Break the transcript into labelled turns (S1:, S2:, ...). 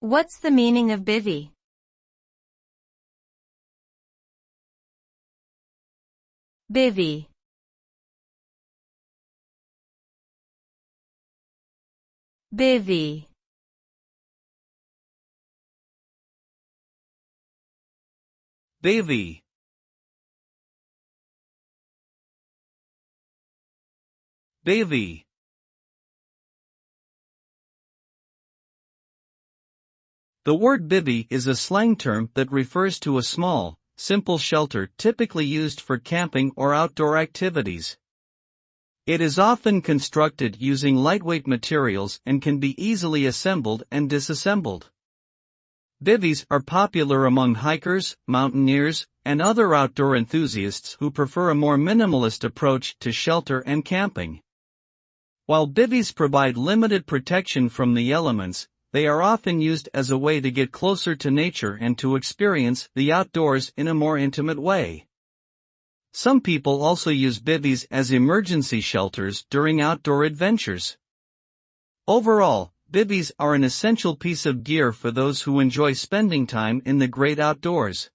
S1: What's the meaning of bivvy? Bivvy. Bivvy.
S2: Bivvy. Bivvy. The word bivvy is a slang term that refers to a small, simple shelter typically used for camping or outdoor activities. It is often constructed using lightweight materials and can be easily assembled and disassembled. Bivvies are popular among hikers, mountaineers, and other outdoor enthusiasts who prefer a more minimalist approach to shelter and camping. While bivvies provide limited protection from the elements, they are often used as a way to get closer to nature and to experience the outdoors in a more intimate way. Some people also use bivvies as emergency shelters during outdoor adventures. Overall, bivvies are an essential piece of gear for those who enjoy spending time in the great outdoors.